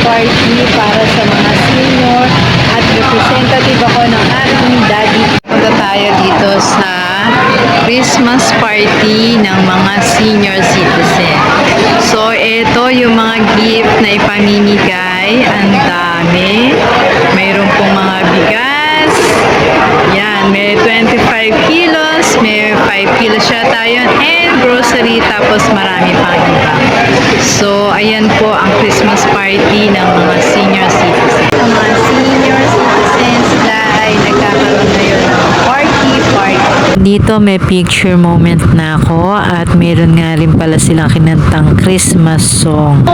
party para sa mga senior at representative ako ng aking daddy. Punta tayo dito sa Christmas party ng mga senior citizen. So, ito yung mga gift na ipamimigay. Ang dami. Mayroon pong mga bigas. Yan, may 25 kilos, may 5 kilos siya tayo, and grocery, tapos marami pang iba. So, ayan po ang Christmas party ng mga senior citizens. Ang mga senior citizens, sila ay nagkakaroon ngayon ng party. Dito may picture moment na ako at meron nga rin pala silang kinantang Christmas song.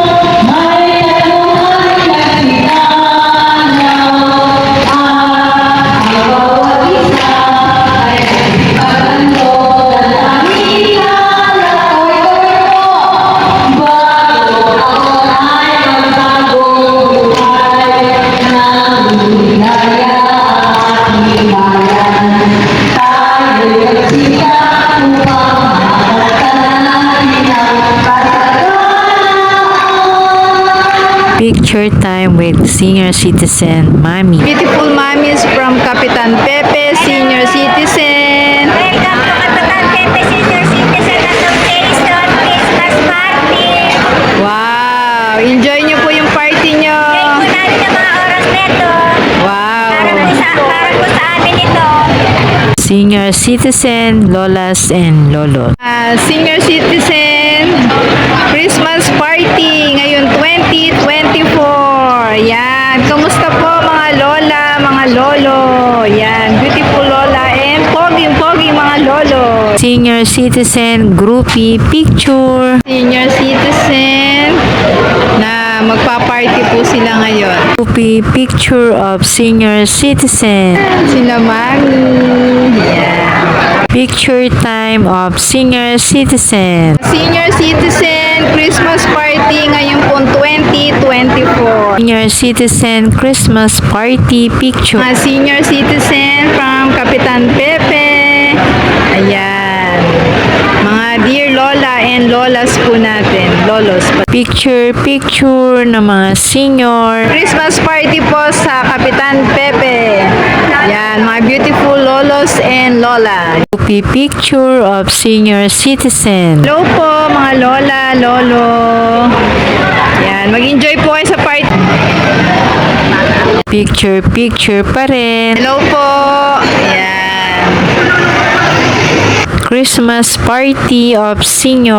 Picture time with senior citizen Mami. Beautiful mommies from Kapitan Pepe, senior citizen. Welcome to Kapitan Pepe, senior citizen at the Quezon Christmas party. Wow! Enjoy nyo po yung party nyo. Enjoy po namin ang mga oras nito. Wow! Para po sa amin ito. Senior citizen, lolas and lolos. Senior citizen, Christmas party ngayon 2024. Yan. Kumusta po mga lola, mga lolo? Yan. Beautiful lola and poging-poging mga lolo. Senior citizen, groupie picture. Senior citizen na magpa-party po sila ngayon. Groupie picture of senior citizen. Sila Mami. Yan. Picture time of senior citizen. Senior citizen Christmas party ngayon po 2024. Senior citizen Christmas party picture. Mga senior citizen from Kapitan Pepe. Ayan. Mga dear lola and lolas po natin. Lolos. Picture ng mga senior. Christmas party po sa Kapitan Pepe. Yan, mga beautiful lolos and lola. Picture of senior citizen. Hello po mga lola, lolo. Yan, mag-enjoy po kayo sa party. Picture pa rin. Hello po. Yan. Christmas party of senior.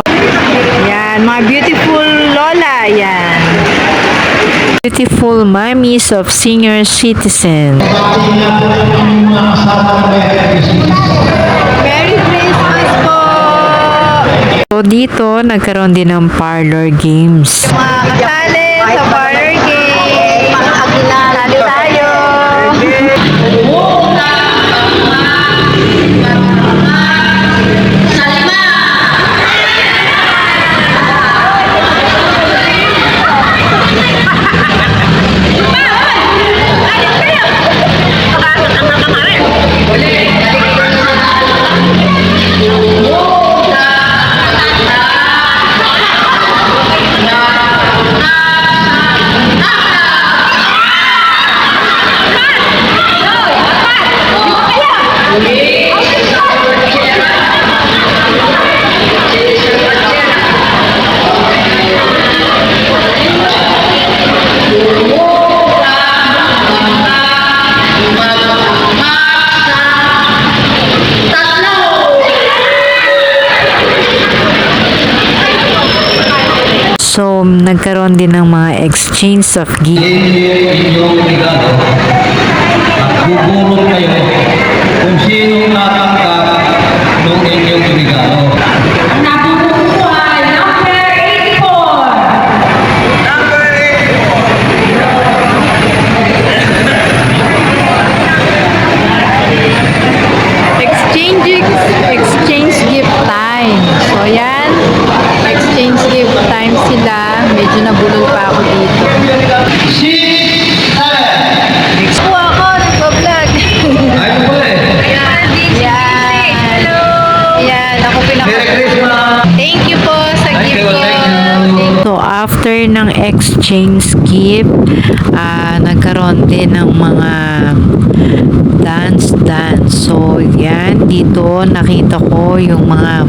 Yan, mga beautiful lola. Yan. Beautiful mommies of senior citizen. Merry Christmas po! So dito, nagkaroon din ng parlor games. Mga kasali sa parlor games. Mga kakilala tayo. So, nagkaroon din ng mga exchange of gifts. Inyong regalo at bubulot kayo kung sinong tatanggap ng inyong regalo. Nabubuhay, number 84. Number 84. Exchange gift time. So, yan. Exchange gift time sila. Medyo nabulol pa ako dito. 6, 7. Next po ako, nagpa-vlog. Ayun po eh. Yan. after ng exchange gift, nagkaroon din ng mga dance. So, yan. Dito, nakita ko yung mga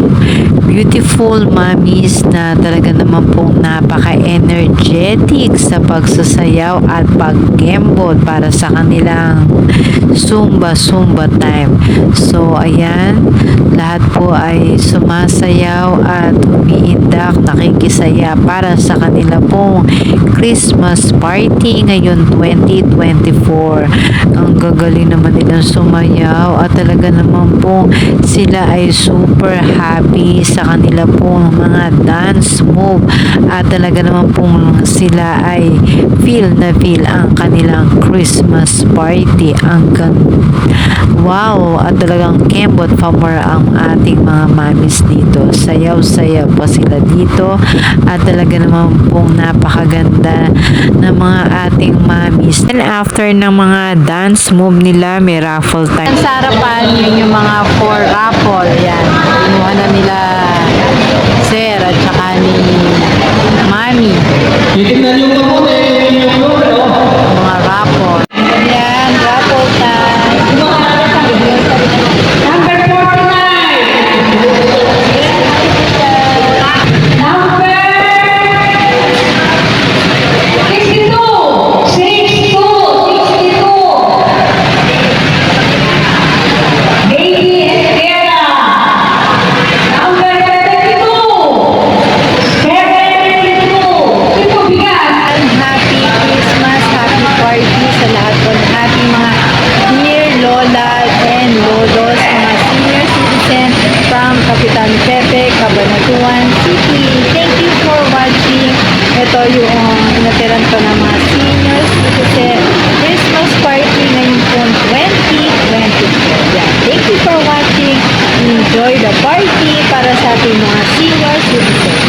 beautiful mommies na talaga naman pong napaka-energetic sa pagsasayaw at pag-gembol para sa kanilang Zumba time. So, ayan. Lahat po ay sumasayaw at umiindak, nakikisaya para sa kanila pong Christmas party ngayon 2024. Ang gagaling naman nilang sumayaw at talaga naman po sila ay super happy sa kanila pong mga dance move at talaga naman po sila ay feel ang kanilang Christmas party. Wow! At talagang kembot pamor ang ating mga mamis dito. Sayaw-sayaw pa sila dito at talaga naman pong napakaganda ng mga ating mamis. And after ng mga dance move nila, may raffle time. Sa harapan, yun yung mga 4 raffle. Yan. Kinuha na nila Sir at saka ni Mami. Titignan yung kamote, yung lolo. Mga raffle. Ayan, raffle time. Number 49. Number 62. 62. Baby Estela. Number 72. 72. Ito bigat. Happy Christmas, happy party sa lahat po ng ating mga dear lolas and lolos, mga senior citizen from Kapitan Pepe, Cabanatuan City. Thank you for watching. Ito yung inatiran ko ng mga senior citizen Christmas party ngayong po 2024. Yeah. Thank you for watching. Enjoy the party para sa ating mga senior citizen.